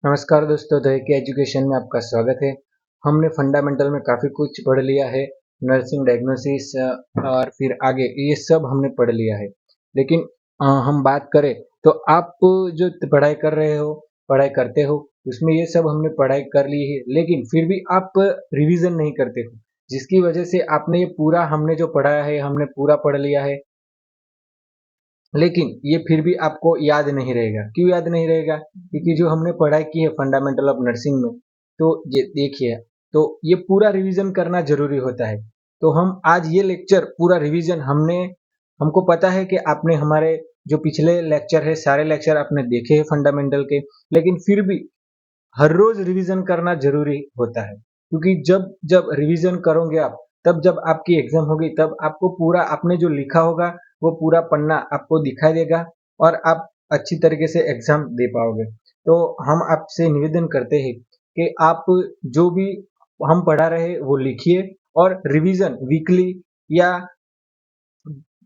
नमस्कार दोस्तों, द के एजुकेशन में आपका स्वागत है। हमने फंडामेंटल में काफ़ी कुछ पढ़ लिया है, नर्सिंग डायग्नोसिस और फिर आगे ये सब हमने पढ़ लिया है। लेकिन हम बात करें तो आप जो पढ़ाई कर रहे हो, पढ़ाई करते हो, उसमें ये सब हमने पढ़ाई कर ली है, लेकिन फिर भी आप रिवीजन नहीं करते हो, जिसकी वजह से आपने ये पूरा हमने जो पढ़ा है, हमने पूरा पढ़ लिया है, लेकिन ये फिर भी आपको याद नहीं रहेगा। क्यों याद नहीं रहेगा? क्योंकि जो हमने पढ़ाई की है फंडामेंटल ऑफ नर्सिंग में, तो ये देखिए, तो ये पूरा रिवीजन करना ज़रूरी होता है। तो हम आज ये लेक्चर पूरा रिवीजन हमको पता है कि आपने हमारे जो पिछले लेक्चर है, सारे लेक्चर आपने देखे हैं फंडामेंटल के, लेकिन फिर भी हर रोज रिवीजन करना जरूरी होता है, क्योंकि जब जब रिवीजन करोगे आप, तब जब आपकी एग्जाम होगी, तब आपको पूरा आपने जो लिखा होगा वो पूरा पन्ना आपको दिखाई देगा और आप अच्छी तरीके से एग्जाम दे पाओगे। तो हम आपसे निवेदन करते हैं कि आप जो भी हम पढ़ा रहे वो लिखिए और रिवीजन वीकली या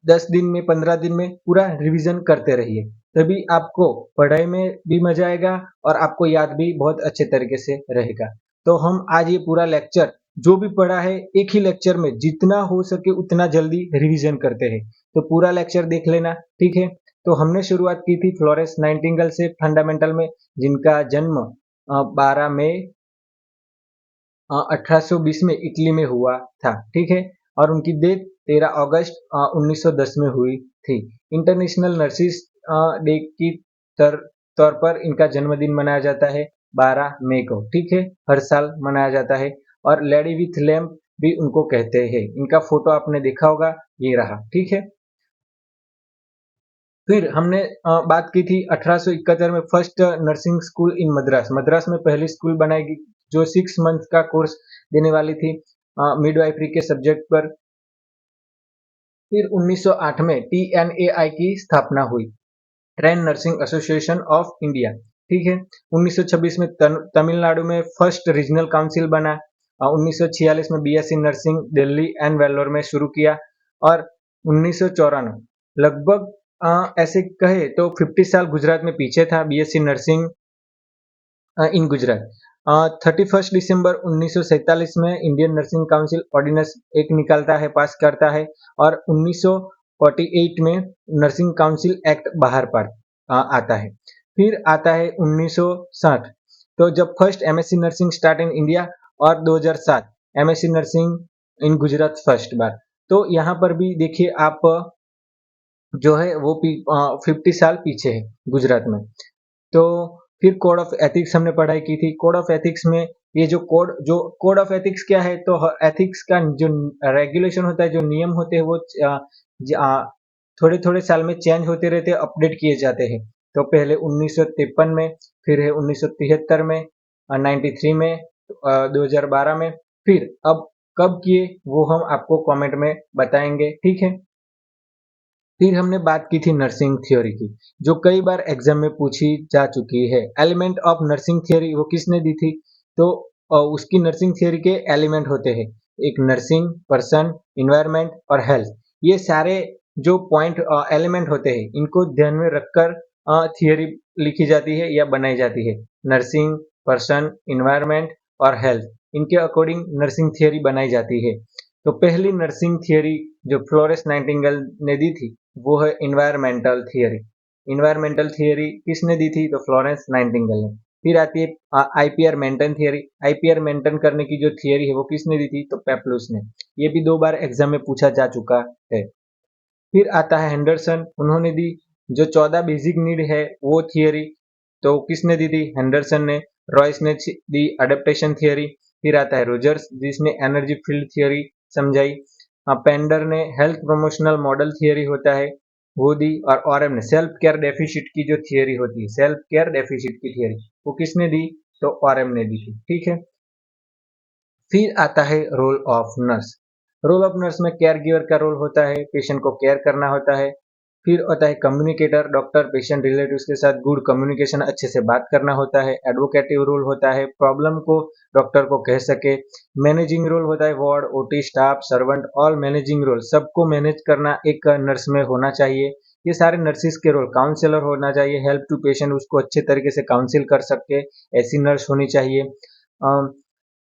10 दिन में 15 दिन में पूरा रिवीजन करते रहिए, तभी आपको पढ़ाई में भी मजा आएगा और आपको याद भी बहुत अच्छे तरीके से रहेगा। तो हम आज ये पूरा लेक्चर जो भी पढ़ा है, एक ही लेक्चर में जितना हो सके उतना जल्दी रिवीजन करते हैं। तो पूरा लेक्चर देख लेना, ठीक है। तो हमने शुरुआत की थी फ्लोरेंस नाइटिंगेल से फंडामेंटल में, जिनका जन्म 12 मई 1820 में इटली में हुआ था, ठीक है। और उनकी डेथ 13 अगस्त 1910 में हुई थी। इंटरनेशनल नर्सिस डे की तौर पर इनका जन्मदिन मनाया जाता है 12 मई को, ठीक है, हर साल मनाया जाता है। और लेडी विथ लैम्प भी उनको कहते हैं। इनका फोटो आपने देखा होगा, ये रहा, ठीक है। फिर हमने बात की थी 1871 में फर्स्ट नर्सिंग स्कूल इन मद्रास। मद्रास में पहली स्कूल बनाई गई जो 6 मंथ का कोर्स देने वाली थी मिडवाइफरी के सब्जेक्ट पर। फिर 1908 में TNAI की स्थापना हुई, train nursing association of India, ठीक है। 1926 में तमिलनाडु में फर्स्ट रीजनल काउंसिल बना। 1946 में BSc nursing Delhi and Vellore में शुरू किया। और 1994 लगभग ऐसे कहे तो 50 साल गुजरात में पीछे था BSc नर्सिंग इन गुजरात। 31 दिसंबर 1947 में इंडियन नर्सिंग काउंसिल ऑर्डिनेंस एक निकालता है, पास करता है। और 1948 में नर्सिंग काउंसिल एक्ट बाहर पर आता है। फिर आता है 1960, तो जब first MSc nursing start in India. और 2007 MSc nursing in Gujarat first बार। तो यहाँ पर भी देखिए आप जो है वो 50 साल पीछे है गुजरात में। तो फिर कोड ऑफ एथिक्स हमने पढ़ाई की थी। कोड ऑफ एथिक्स में ये जो कोड ऑफ एथिक्स क्या है, तो एथिक्स का जो रेगुलेशन होता है, जो नियम होते हैं, वो थोड़े थोड़े साल में चेंज होते रहते हैं, अपडेट किए जाते हैं। तो पहले 1953 में, फिर है 1973 में, 93 में, 2012 में, फिर अब कब किए वो हम आपको कमेंट में बताएंगे, ठीक है। फिर हमने बात की थी नर्सिंग थ्योरी की, जो कई बार एग्जाम में पूछी जा चुकी है। एलिमेंट ऑफ नर्सिंग थ्योरी वो किसने दी थी? तो उसकी नर्सिंग थ्योरी के एलिमेंट होते हैं, एक नर्सिंग, पर्सन, इन्वायरमेंट और हेल्थ। ये सारे जो पॉइंट एलिमेंट होते हैं, इनको ध्यान में रखकर थियोरी लिखी जाती है या बनाई जाती है। नर्सिंग, पर्सन, इन्वायरमेंट और हेल्थ, इनके अकॉर्डिंग नर्सिंग थियोरी बनाई जाती है। तो पहली नर्सिंग थियोरी जो फ्लोरेंस नाइटिंगेल ने दी थी, वो है इन्वायरमेंटल थियरी। इन्वायरमेंटल थियरी किसने दी थी? तो फ्लोरेंस नाइटिंगेल ने। फिर आती है IPR maintain theory. IPR maintain करने की जो थियरी है वो किसने दी थी? तो पेप्लूस ने। ये भी 2 बार एग्जाम में पूछा जा चुका है। फिर आता है हेंडरसन, उन्होंने दी जो 14 बेसिक नीड है वो थियरी, तो किसने दी थी? हेंडरसन ने। रॉयस ने दी अडेप्टेशन थियरी। फिर आता है रोजर्स, जिसने एनर्जी फील्ड थियरी समझाई। पेंडर ने हेल्थ प्रमोशनल मॉडल थियरी होता है वो दी। और ऑरएम ने सेल्फ केयर डेफिसिट की जो थियरी होती है, सेल्फ केयर डेफिसिट की थियरी, वो किसने दी? तो ऑरएम ने दी थी, ठीक है। फिर आता है role of nurse. Role of nurse में केयर गिवर का रोल होता है, पेशेंट को केयर करना होता है। फिर होता है कम्युनिकेटर, डॉक्टर पेशेंट रिलेटिव्स के साथ गुड कम्युनिकेशन, अच्छे से बात करना होता है। एडवोकेटिव रोल होता है, प्रॉब्लम को डॉक्टर को कह सके। मैनेजिंग रोल होता है, ward, OT, staff, servant, all managing role, सबको मैनेज करना एक नर्स में होना चाहिए। ये सारे नर्सिस के रोल। काउंसलर होना चाहिए, हेल्प टू पेशेंट, उसको अच्छे तरीके से काउंसिल कर सके, ऐसी नर्स होनी चाहिए।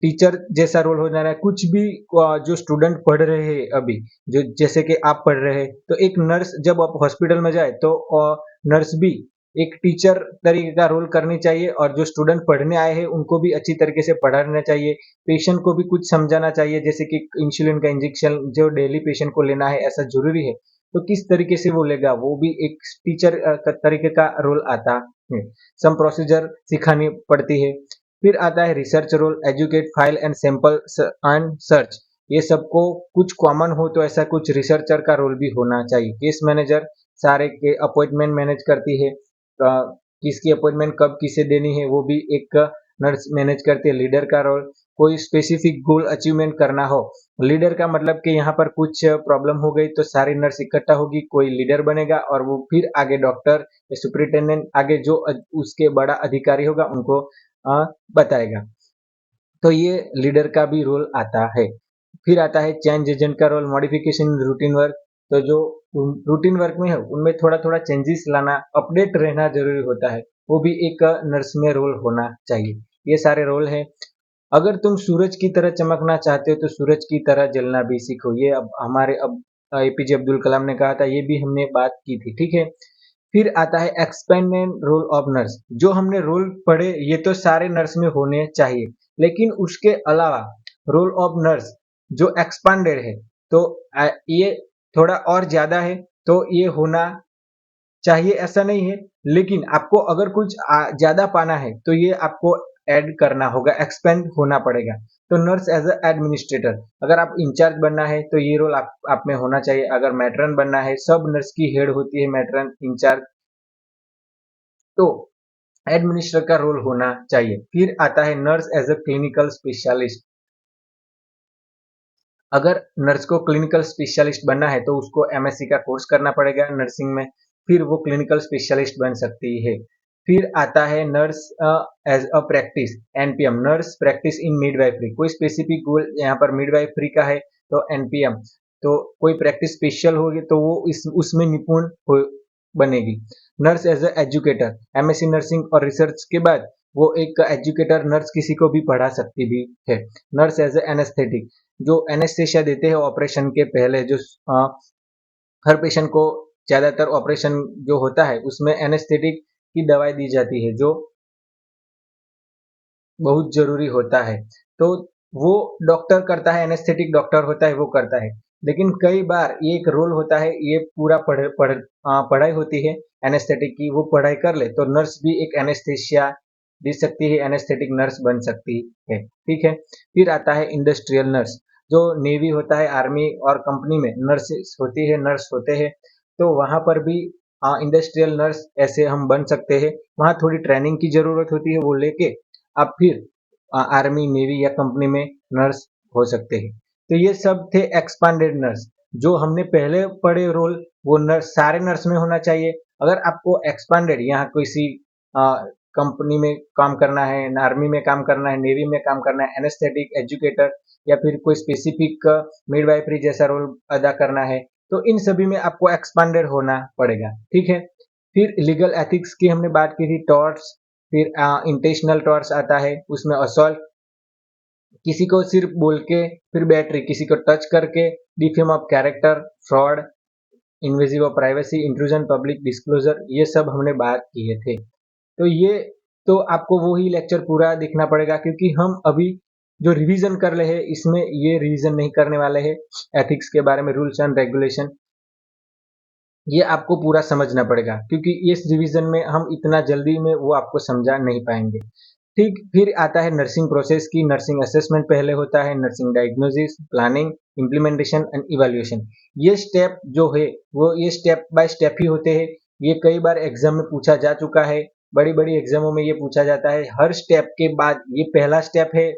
टीचर जैसा रोल हो जाना है, कुछ भी जो स्टूडेंट पढ़ रहे हैं अभी, जो जैसे कि आप पढ़ रहे हैं, तो एक नर्स जब आप हॉस्पिटल में जाए तो नर्स भी एक टीचर तरीके का रोल करनी चाहिए, और जो स्टूडेंट पढ़ने आए हैं उनको भी अच्छी तरीके से पढ़ाना चाहिए। पेशेंट को भी कुछ समझाना चाहिए, जैसे कि इंसुलिन का इंजेक्शन जो डेली पेशेंट को लेना है ऐसा जरूरी है, तो किस तरीके से वो लेगा, वो भी एक टीचर का तरीके का रोल आता है। सम प्रोसीजर सिखानी पड़ती है। फिर आता है research role, educate, file and sample and search. ये सबको कुछ कॉमन हो तो ऐसा कुछ रिसर्चर का रोल भी होना चाहिए। केस मैनेजर सारे के अपॉइंटमेंट मैनेज करती है, किसकी अपॉइंटमेंट कब किसे देनी है वो भी एक नर्स मैनेज करती है। लीडर का रोल, कोई स्पेसिफिक गोल अचीवमेंट करना हो, लीडर का मतलब कि यहाँ पर कुछ प्रॉब्लम हो गई तो सारी नर्स इकट्ठा होगी, कोई लीडर बनेगा और वो फिर आगे डॉक्टर या सुपरिटेंडेंट, आगे जो उसके बड़ा अधिकारी होगा उनको बताएगा। तो ये लीडर का भी रोल आता है। फिर आता है चेंज एजेंट का role, modification in routine work. तो जो रूटीन वर्क में है उनमें थोड़ा थोड़ा चेंजेस लाना, अपडेट रहना जरूरी होता है, वो भी एक नर्स में रोल होना चाहिए। ये सारे रोल हैं। अगर तुम सूरज की तरह चमकना चाहते हो तो सूरज की तरह जलना भी सीखो। ये अब हमारे अब एपीजे अब्दुल कलाम ने कहा था, ये भी हमने बात की थी, ठीक है। फिर आता है एक्सपेंडेड रोल ऑफ नर्स। जो हमने रोल पढ़े ये तो सारे नर्स में होने चाहिए, लेकिन उसके अलावा रोल ऑफ नर्स जो एक्सपांडेड है, तो ये थोड़ा और ज्यादा है, तो ये होना चाहिए ऐसा नहीं है, लेकिन आपको अगर कुछ ज्यादा पाना है तो ये आपको ऐड करना होगा, एक्सपेंड होना पड़ेगा। तो नर्स एज ए एडमिनिस्ट्रेटर, अगर आप इंचार्ज बनना है तो ये रोल आप में होना चाहिए। अगर मैट्रन बनना है, सब नर्स की हेड होती है मैट्रन इंचार्ज, तो एडमिनिस्ट्रेटर का रोल होना चाहिए। फिर आता है nurse as a clinical specialist. अगर नर्स को क्लिनिकल स्पेशलिस्ट बनना है तो उसको एमएससी का कोर्स करना पड़ेगा नर्सिंग में, फिर वो क्लिनिकल स्पेशलिस्ट बन सकती है। फिर आता है nurse as a practice, NPM, nurse practice in midwifery. कोई स्पेसिफिक गोल यहाँ पर मिडवाइफरी का है तो एनपीएम, तो कोई प्रैक्टिस स्पेशल होगी तो वो इस उसमें निपुण हो बनेगी। Nurse as a educator, MSc nursing और रिसर्च के बाद वो एक एजुकेटर नर्स किसी को भी पढ़ा सकती भी है। नर्स एज ए एनेस्थेटिक, जो एनेस्थेशिया देते हैं ऑपरेशन के पहले, जो हर पेशेंट को ज्यादातर ऑपरेशन जो होता है उसमें एनेस्थेटिक की दवाई दी जाती है, जो बहुत जरूरी होता है। तो वो डॉक्टर करता है, एनेस्थेटिक डॉक्टर होता है वो करता है। लेकिन कई बार ये एक रोल होता है, ये पूरा पढ़ाई होती है एनेस्थेटिक की, वो पढ़ाई कर ले तो नर्स भी एक एनेस्थेशिया दे सकती है, एनेस्थेटिक नर्स बन सकती है, ठीक है। फिर आता है इंडस्ट्रियल नर्स, जो नेवी होता है, आर्मी और कंपनी में नर्सेस होती है, नर्स होते हैं, तो वहां पर भी इंडस्ट्रियल नर्स ऐसे हम बन सकते हैं। वहां थोड़ी ट्रेनिंग की जरूरत होती है, वो लेके आप फिर आर्मी, नेवी या कंपनी में नर्स हो सकते हैं। तो ये सब थे एक्सपांडेड नर्स। जो हमने पहले पढ़े रोल, वो नर्स सारे नर्स में होना चाहिए। अगर आपको एक्सपांडेड यहाँ किसी कंपनी में काम करना है, आर्मी में काम करना है, नेवी में काम करना है, एनेस्थेटिक, एजुकेटर या फिर कोई स्पेसिफिक मिडवाइफरी जैसा रोल अदा करना है, तो इन सभी में आपको एक्सपांडेड होना पड़ेगा, ठीक है। फिर लीगल एथिक्स की हमने बात की थी, टॉर्ट्स, फिर इंटेंशनल टॉर्ट्स आता है, उसमें असॉल्ट, किसी को सिर्फ बोल के, फिर बैटरी, किसी को टच करके, defame of character, fraud, invasive of privacy, intrusion, public disclosure, ये सब हमने बात किए थे। तो ये तो आपको वही लेक्चर पूरा देखना पड़ेगा, क्योंकि हम अभी जो रिवीजन कर रहे हैं इसमें ये रिवीजन नहीं करने वाले हैं। एथिक्स के बारे में रूल्स एंड रेगुलेशन, ये आपको पूरा समझना पड़ेगा, क्योंकि इस रिवीजन में हम इतना जल्दी में वो आपको समझा नहीं पाएंगे, ठीक। फिर आता है नर्सिंग प्रोसेस की, नर्सिंग असेसमेंट पहले होता है, nursing diagnosis, planning, implementation and evaluation. ये स्टेप जो है वो ये स्टेप बाय स्टेप ही होते हैं। ये कई बार एग्जाम में पूछा जा चुका है, बड़ी बड़ी एग्जामों में ये पूछा जाता है। हर स्टेप के बाद ये पहला स्टेप है,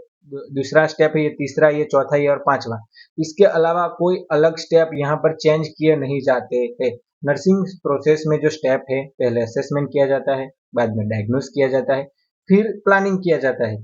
दूसरा स्टेप है, ये तीसरा, ये चौथा, ये और पांचवा। इसके अलावा कोई अलग स्टेप यहाँ पर चेंज किए नहीं जाते हैं। नर्सिंग प्रोसेस में जो स्टेप है, पहले असेसमेंट किया जाता है, बाद में डायग्नोस किया जाता है, फिर प्लानिंग किया जाता है।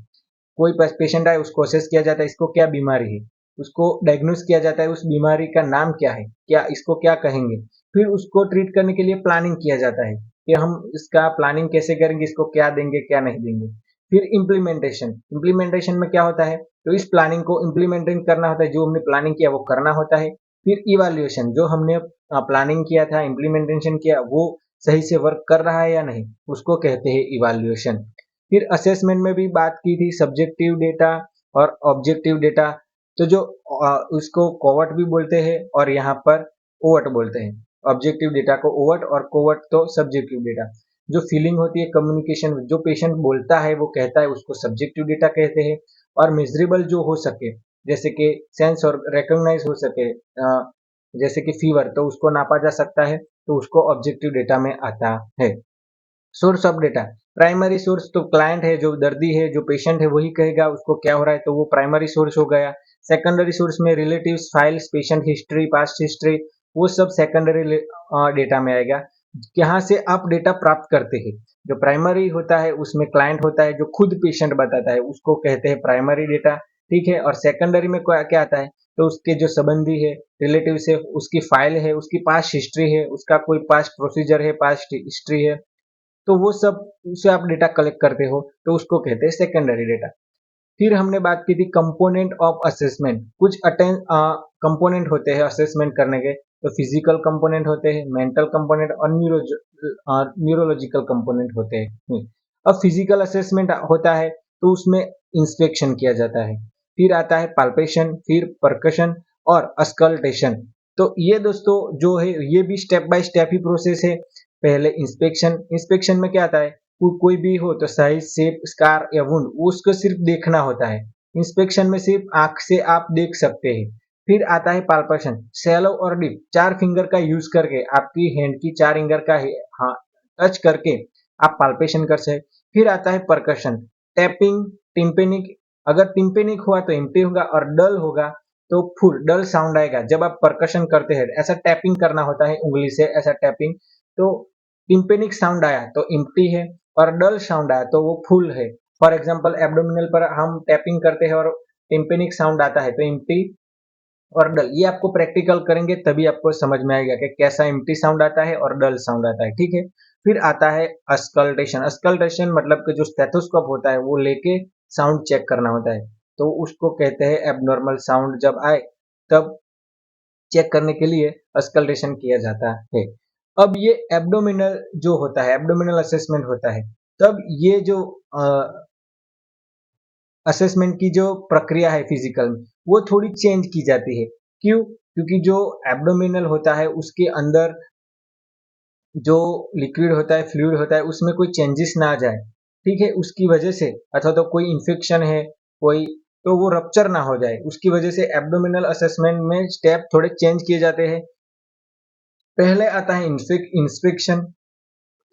कोई पेशेंट आए उसको असेस किया जाता है, इसको क्या बीमारी है, उसको डायग्नोस किया जाता है, उस बीमारी का नाम क्या है, क्या इसको क्या कहेंगे, फिर उसको ट्रीट करने के लिए प्लानिंग किया जाता है कि हम इसका प्लानिंग कैसे करेंगे, इसको क्या देंगे क्या नहीं देंगे। फिर इम्प्लीमेंटेशन, इम्प्लीमेंटेशन में क्या होता है, तो इस प्लानिंग को इम्प्लीमेंटिंग करना होता है, जो हमने प्लानिंग किया वो करना होता है। फिर इवैल्यूएशन, जो हमने प्लानिंग किया था, इम्प्लीमेंटेशन किया, वो सही से वर्क कर रहा है या नहीं, उसको कहते हैं इवैल्यूएशन। फिर असेसमेंट में भी बात की थी सब्जेक्टिव डेटा और ऑब्जेक्टिव डेटा। तो जो उसको कोवर्ट भी बोलते हैं और यहाँ पर ओवर्ट बोलते हैं। ऑब्जेक्टिव डेटा को ओवर्ट और कोवर्ट तो सब्जेक्टिव डेटा। जो फीलिंग होती है, कम्युनिकेशन जो पेशेंट बोलता है वो कहता है, उसको सब्जेक्टिव डेटा कहते हैं। और मेजरेबल जो हो सके, जैसे कि सेंस और रिकॉग्नाइज हो सके, जैसे कि फीवर, तो उसको नापा जा सकता है, तो उसको ऑब्जेक्टिव डेटा में आता है। Source of data, primary source तो क्लाइंट है, जो दर्दी है, जो पेशेंट है, वही कहेगा उसको क्या हो रहा है, तो वो प्राइमरी सोर्स हो गया। सेकेंडरी सोर्स में relatives, files, patient history, past history, वो सब सेकेंडरी डेटा में आएगा। यहाँ से आप डेटा प्राप्त करते हैं। जो प्राइमरी होता है उसमें क्लाइंट होता है, जो खुद पेशेंट बताता है, उसको कहते हैं प्राइमरी डेटा। ठीक है, और सेकेंडरी में क्या आता है, तो उसके जो संबंधी है, रिलेटिव है, उसकी फाइल है, उसकी पास्ट हिस्ट्री है, उसका कोई पास्ट प्रोसीजर है, पास्ट हिस्ट्री है, तो वो सब उसे आप डेटा कलेक्ट करते हो, तो उसको कहते हैं सेकेंडरी डेटा। फिर हमने बात की थी कंपोनेंट ऑफ असेसमेंट। कुछ कंपोनेंट होते हैं असेसमेंट करने के, तो फिजिकल कंपोनेंट होते हैं, मेंटल कंपोनेंट और न्यूरोलॉजिकल कंपोनेंट होते हैं। अब फिजिकल असेसमेंट होता है तो उसमें इंस्पेक्शन किया जाता है, फिर आता है पाल्पेशन, फिर परकशन और अस्कल्टेशन। तो ये दोस्तों जो है, ये भी step by step he process है। पहले इंस्पेक्शन, इंस्पेक्शन में क्या आता है, कोई भी हो तो साइज, शेप, स्कार या वुंड, उसको सिर्फ देखना होता है। इंस्पेक्शन में सिर्फ आंख से आप देख सकते हैं। फिर आता है पाल्पेशन, शैलो और डीप, 4 फिंगर का यूज करके, आपकी हैंड की 4 फिंगर का हाँ टच करके आप पाल्पेशन कर सकते। फिर आता है परकशन, टैपिंग, टिम्पेनिक। अगर टिम्पेनिक हुआ तो एम्प्टी होगा, और डल होगा तो फुल डल साउंड आएगा जब आप परकशन करते हैं। ऐसा टैपिंग करना होता है उंगली से, ऐसा टैपिंग। तो टिम्पेनिक साउंड आया तो एम्प्टी है, और डल साउंड आया तो वो फुल है। फॉर एग्जाम्पल एब्डोमिनल पर हम टैपिंग करते हैं और टिम्पेनिक साउंड आता है तो एम्प्टी और डल। ये आपको प्रैक्टिकल करेंगे तभी आपको समझ में आएगा कि कैसा एम्प्टी साउंड आता है और डल साउंड आता है। ठीक है, फिर आता है अस्कल्टेशन। अस्कल्टेशन मतलब कि जो स्टेथोस्कोप होता है वो लेके साउंड चेक करना होता है, तो उसको कहते हैं एबनॉर्मल साउंड जब आए तब चेक करने के लिए अस्कल्टेशन किया जाता है। अब ये एब्डोमिनल जो होता है, एब्डोमिनल असेसमेंट होता है, तब ये जो असेसमेंट की जो प्रक्रिया है फिजिकल में, वो थोड़ी चेंज की जाती है। क्यों? क्योंकि जो एब्डोमिनल होता है उसके अंदर जो लिक्विड होता है, फ्लूइड होता है, उसमें कोई चेंजेस ना आ जाए। ठीक है, उसकी वजह से, अथवा तो कोई इंफेक्शन है कोई, तो वो रप्चर ना हो जाए, उसकी वजह से एब्डोमिनल असेसमेंट में स्टेप थोड़े चेंज किए जाते हैं। पहले आता है इंस्पेक्शन,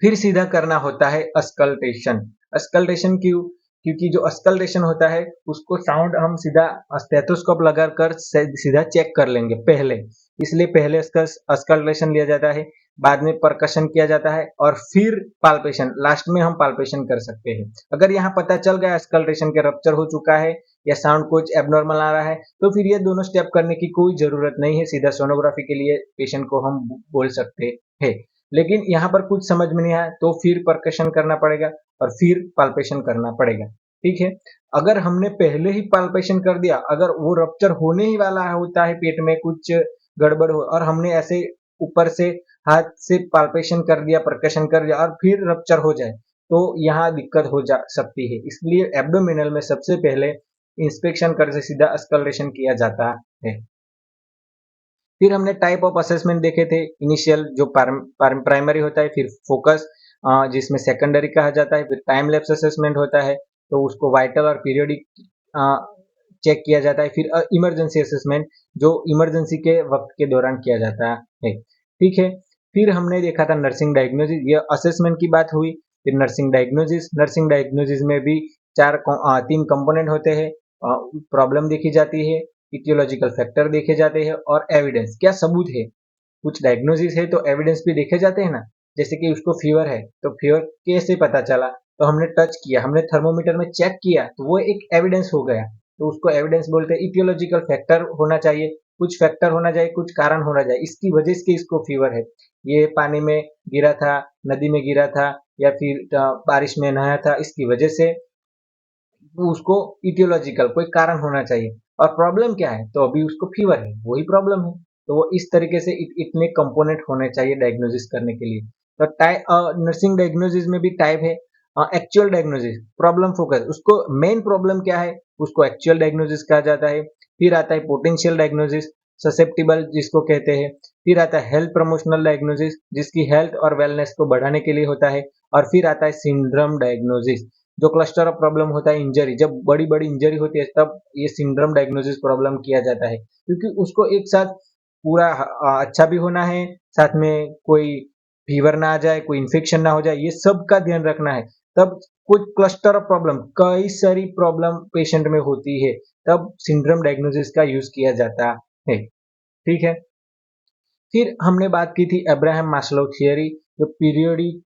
फिर सीधा करना होता है अस्कल्टेशन। अस्कल्टेशन क्यों? क्योंकि जो अस्कल्टेशन होता है उसको साउंड हम सीधा स्टेथोस्कोप लगाकर सीधा चेक कर लेंगे पहले, इसलिए पहले अस्कल्टेशन लिया जाता है, बाद में परकशन किया जाता है, और फिर पाल्पेशन, लास्ट में हम पाल्पेशन कर सकते हैं। अगर यहाँ पता चल गया अस्कल्टेशन के रप्चर हो चुका है या साउंड कुछ एबनॉर्मल आ रहा है, तो फिर ये दोनों स्टेप करने की कोई जरूरत नहीं है, सीधा सोनोग्राफी के लिए पेशेंट को हम बोल सकते हैं। लेकिन यहाँ पर कुछ समझ में नहीं आया तो फिर परकशन करना पड़ेगा और फिर पाल्पेशन करना पड़ेगा। ठीक है, अगर हमने पहले ही पाल्पेशन कर दिया, अगर वो रप्चर होने ही वाला होता है, पेट में कुछ गड़बड़ हो और हमने ऐसे ऊपर से हाथ से पाल्पेशन कर दिया, परकशन कर दिया और फिर रप्चर हो जाए, तो यहाँ दिक्कत हो जा सकती है। इसलिए एब्डोमिनल में सबसे पहले इंस्पेक्शन कर से सीधा अस्कल्टेशन किया जाता है। फिर हमने टाइप ऑफ असेसमेंट देखे थे, इनिशियल जो प्राइमरी होता है, फिर फोकस जिसमें सेकेंडरी कहा जाता है, फिर टाइम लैप्स असेसमेंट होता है, तो उसको वाइटल और पीरियोडिक चेक किया जाता है, फिर इमरजेंसी असेसमेंट जो इमरजेंसी के वक्त के दौरान किया जाता है। ठीक है, फिर हमने देखा था नर्सिंग डायग्नोसिस, ये असेसमेंट की बात हुई। फिर नर्सिंग डायग्नोसिस, नर्सिंग डायग्नोसिस में भी 3 कंपोनेंट होते हैं। प्रॉब्लम देखी जाती है, इटियोलॉजिकल फैक्टर देखे जाते हैं और एविडेंस, क्या सबूत है। कुछ डायग्नोसिस है तो एविडेंस भी देखे जाते हैं ना, जैसे कि उसको फीवर है तो फीवर कैसे पता चला, तो हमने टच किया, हमने थर्मोमीटर में चेक किया, तो वो एक एविडेंस हो गया, तो उसको एविडेंस बोलते हैं। इटियोलॉजिकल फैक्टर होना चाहिए, कुछ फैक्टर होना चाहिए, कुछ कारण होना चाहिए, इसकी वजह से इसको फीवर है। ये पानी में गिरा था, नदी में गिरा था या फिर बारिश में नहाया था, इसकी वजह से वो उसको इटियोलॉजिकल कोई कारण होना चाहिए। और प्रॉब्लम क्या है, तो अभी उसको फीवर है, वही प्रॉब्लम है। तो वो इस तरीके से इतने कंपोनेंट होने चाहिए डायग्नोसिस करने के लिए। तो नर्सिंग डायग्नोसिस में भी टाइप है, एक्चुअल डायग्नोसिस, प्रॉब्लम फोकस, उसको मेन प्रॉब्लम क्या है उसको एक्चुअल डायग्नोसिस कहा जाता है। फिर आता है पोटेंशियल डायग्नोसिस, ससेप्टिबल जिसको कहते हैं। फिर आता है हेल्थ प्रमोशनल डायग्नोसिस, जिसकी हेल्थ और वेलनेस को बढ़ाने के लिए होता है। और फिर आता है सिंड्रोम डायग्नोसिस, जो क्लस्टर ऑफ प्रॉब्लम होता है इंजरी, जब बड़ी बड़ी इंजरी होती है तब ये सिंड्रोम डायग्नोसिस प्रॉब्लम किया जाता है, क्योंकि उसको एक साथ पूरा अच्छा भी होना है, साथ में कोई फीवर ना आ जाए, कोई इन्फेक्शन ना हो जाए, ये सब का ध्यान रखना है। तब कुछ क्लस्टर ऑफ प्रॉब्लम, कई सारी प्रॉब्लम पेशेंट में होती है, तब सिंड्रोम डायग्नोसिस का यूज किया जाता है। ठीक है। फिर हमने बात की थी अब्राहम मास्लो थियरी, जो पीरियोडिक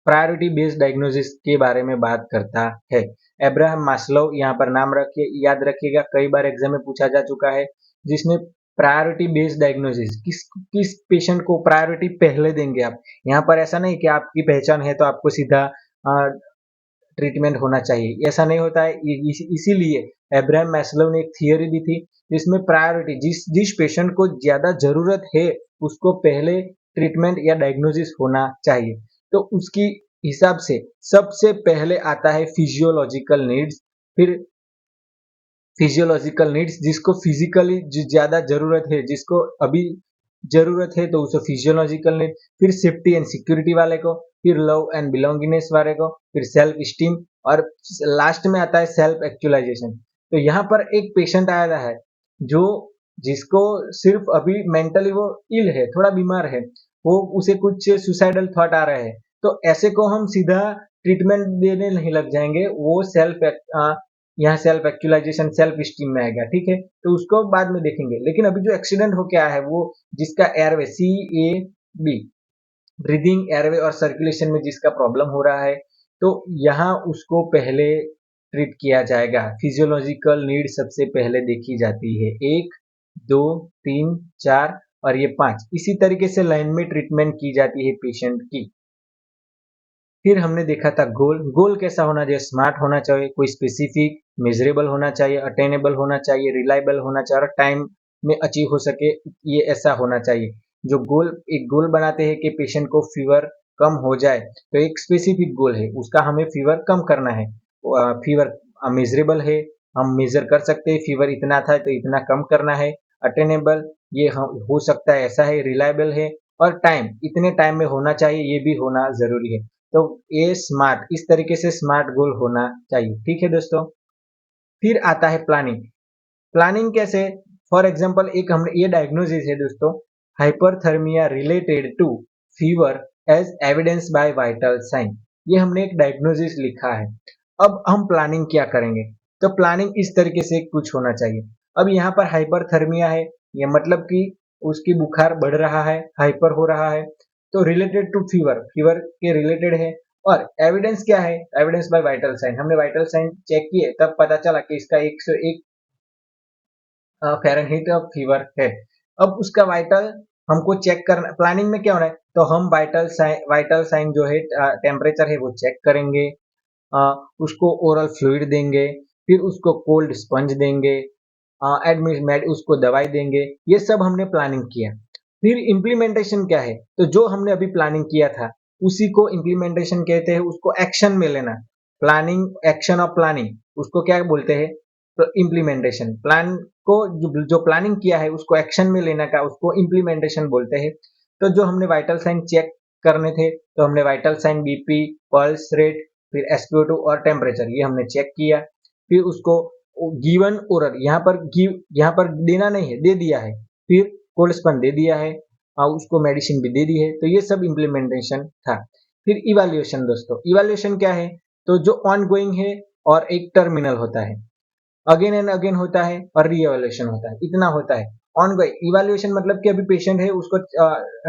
प्रायोरिटी बेस्ड डायग्नोसिस के बारे में बात करता है। अब्राहम मास्लो, यहाँ पर नाम रखिए, याद रखिएगा, कई बार एग्जाम में पूछा जा चुका है, जिसने प्रायोरिटी बेस्ड डायग्नोसिस, किस किस पेशेंट को प्रायोरिटी पहले देंगे आप। यहाँ पर ऐसा नहीं कि आपकी पहचान है तो आपको सीधा ट्रीटमेंट होना चाहिए, ऐसा नहीं होता है। इसीलिए अब्राहम मैस्लो ने एक थियरी दी थी, जिसमें प्रायोरिटी जिस जिस पेशेंट को ज्यादा जरूरत है उसको पहले ट्रीटमेंट या डायग्नोसिस होना चाहिए। तो उसकी हिसाब से सबसे पहले आता है फिजियोलॉजिकल नीड्स, फिर फिजियोलॉजिकल नीड्स जिसको फिजिकली ज्यादा जरूरत है, जिसको अभी जरूरत है तो उसे फिजियोलॉजिकल नीड, फिर सेफ्टी एंड सिक्योरिटी वाले को, फिर लव एंड बिलोंगिनेस वाले को, फिर सेल्फ स्टीम, और लास्ट में आता है सेल्फ एक्चुअलाइजेशन। तो यहाँ पर एक पेशेंट आया है जो जिसको सिर्फ अभी मेंटली वो इल है, थोड़ा बीमार है, वो उसे कुछ सुसाइडल थॉट आ रहे हैं, तो ऐसे को हम सीधा ट्रीटमेंट देने नहीं लग जाएंगे, वो यहाँ सेल्फ एक्चुअलाइजेशन सेल्फ स्टीम में आएगा। ठीक है, तो उसको बाद में देखेंगे। लेकिन अभी जो एक्सीडेंट हो क्या है, वो जिसका एयरवे CAB, ब्रीदिंग, एयरवे और सर्कुलेशन में जिसका प्रॉब्लम हो रहा है, तो यहाँ उसको पहले ट्रीट किया जाएगा। फिजियोलॉजिकल नीड सबसे पहले देखी जाती है, 1 2 3 4 और ये 5, इसी तरीके से लाइन में ट्रीटमेंट की जाती है पेशेंट की। फिर हमने देखा था गोल, गोल कैसा होना चाहिए, स्मार्ट होना चाहिए, कोई स्पेसिफिक मेजरेबल होना चाहिए, अटेनेबल होना चाहिए, रिलायबल होना चाहिए, और टाइम में अचीव हो सके, ये ऐसा होना चाहिए। जो गोल, एक गोल बनाते हैं कि पेशेंट को फीवर कम हो जाए, तो एक स्पेसिफिक गोल है, उसका हमें फीवर कम करना है। फीवर मेजरेबल है, हम मेजर कर सकते हैं, फीवर इतना था तो इतना कम करना है। अटेनेबल, ये हो सकता है, ऐसा है। रिलायबल है, और टाइम, इतने टाइम में होना चाहिए, ये भी होना जरूरी है। तो ये स्मार्ट, इस तरीके से स्मार्ट गोल होना चाहिए। ठीक है दोस्तों। फिर आता है प्लानिंग। प्लानिंग कैसे, फॉर एग्जांपल एक हमने ये डायग्नोसिस है दोस्तों, hyperthermia related to fever as evidence by vital sign, ये हमने एक डायग्नोसिस लिखा है। अब हम प्लानिंग क्या करेंगे, तो प्लानिंग इस तरीके से कुछ होना चाहिए। अब यहाँ पर हाइपरथर्मिया है, ये मतलब कि उसकी बुखार बढ़ रहा है, हाइपर हो रहा है, तो रिलेटेड टू फीवर, फीवर के रिलेटेड है। और एविडेंस क्या है, एविडेंस बाय वाइटल साइन, हमने वाइटल साइन चेक किए, तब पता चला कि इसका 101 फ़ारेनहीट फीवर है। अब उसका वाइटल हमको चेक करना, प्लानिंग में क्या होना है, तो हम वाइटल साइन जो है, टेम्परेचर है वो चेक करेंगे, उसको ओरल फ्लूइड देंगे, फिर उसको कोल्ड स्पंज देंगे, एडमिट उसको दवाई देंगे, ये सब हमने प्लानिंग किया। फिर इम्प्लीमेंटेशन क्या है, तो जो हमने अभी प्लानिंग किया था उसी को इम्प्लीमेंटेशन कहते हैं, उसको एक्शन में लेना। प्लानिंग, एक्शन ऑफ प्लानिंग, उसको क्या बोलते हैं, तो इम्प्लीमेंटेशन। प्लान को जो प्लानिंग किया है उसको एक्शन में लेना का उसको इम्प्लीमेंटेशन बोलते हैं। तो जो हमने वाइटल साइन चेक करने थे, तो हमने vital sign, BP, pulse rate, फिर SpO2 और टेम्परेचर, ये हमने चेक किया। फिर उसको गिवन ओरल, यहाँ पर देना नहीं है, दे दिया है, फिर कोल्ड स्पन दे दिया है, उसको मेडिसिन भी दे दी है, तो ये सब इम्प्लीमेंटेशन था। फिर इवैल्यूएशन दोस्तों, इवैल्यूएशन क्या है, तो जो ऑन गोइंग है और एक टर्मिनल होता है, अगेन एंड अगेन होता है, और रीएवल्यूशन होता है, इतना होता है। ऑन गोइंग इवैल्यूएशन मतलब कि अभी पेशेंट है, उसको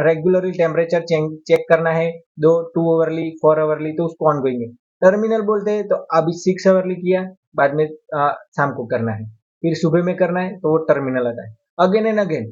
रेगुलरली टेम्परेचर चेक करना है, 2 आवरली 4 आवरली, तो उसको ऑन गोइंग है। टर्मिनल बोलते हैं तो अभी 6 आवरली किया, बाद में शाम को करना है, फिर सुबह में करना है, तो वो टर्मिनल आता है। अगेन एंड अगेन,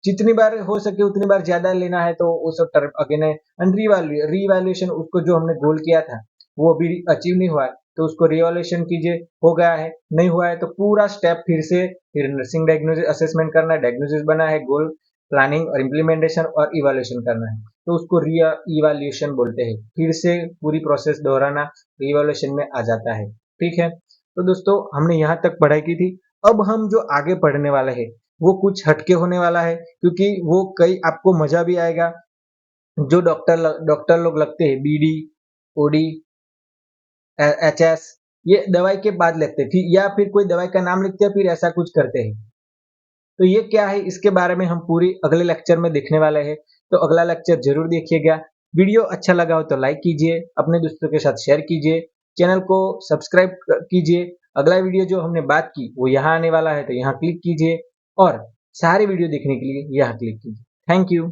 जितनी बार हो सके उतनी बार ज्यादा लेना है तो वो सब टर्म अगेन है। एंड रीवैल्यूएशन, उसको जो हमने गोल किया था वो अभी अचीव नहीं हुआ है तो उसको रीवैल्यूएशन कीजिए, हो गया है नहीं हुआ है तो पूरा स्टेप फिर से, फिर नर्सिंग डायग्नोसिस असेसमेंट करना है, डायग्नोसिस बना है, गोल प्लानिंग और इम्प्लीमेंटेशन और इवैल्यूएशन करना है तो उसको री इवैल्यूएशन बोलते हैं। फिर से पूरी प्रोसेस दोहराना इवैल्यूएशन में आ जाता है। ठीक है, तो दोस्तों हमने यहाँ तक पढ़ाई की थी। अब हम जो आगे पढ़ने वाले हैं वो कुछ हटके होने वाला है, क्योंकि वो कई आपको मजा भी आएगा। जो डॉक्टर लोग लगते हैं बीडी, ओडी, एचएस, ये दवाई के बाद लगते हैं, फिर या फिर कोई दवाई का नाम लिखते हैं फिर ऐसा कुछ करते हैं। तो ये क्या है, इसके बारे में हम पूरी अगले लेक्चर में देखने वाले हैं। तो अगला लेक्चर जरूर देखिएगा। वीडियो अच्छा लगा हो तो लाइक कीजिए, अपने दोस्तों के साथ शेयर कीजिए, चैनल को सब्सक्राइब कीजिए। अगला वीडियो जो हमने बात की वो यहाँ आने वाला है तो यहाँ क्लिक कीजिए और सारे वीडियो देखने के लिए यहाँ क्लिक कीजिए। Thank you.